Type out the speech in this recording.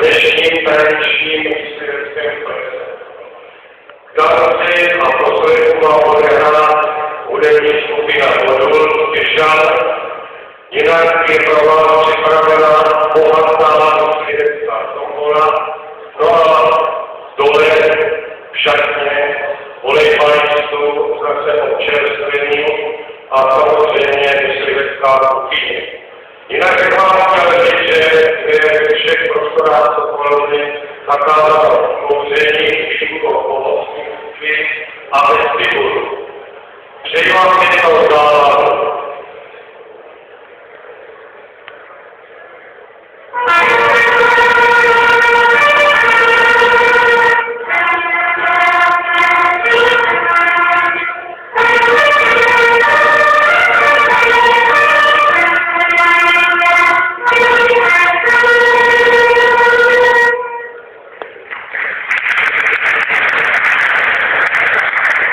dnešním tradičním mysliveckém plese. K tanci a poslechu má odehrát hudební skupina Modul Těšan, jinak je pro vás připravena bohatá myslivecká tombola, no a dole v šatně olejpanistu zase občerstvení a samozřejmě myslivecká kuchyně. Jinak bych vám chtěl říct, že ve všech prostorách Sokolovny zakázalo kouření, výuku o pohostinství a vestibulu. Přeji vám to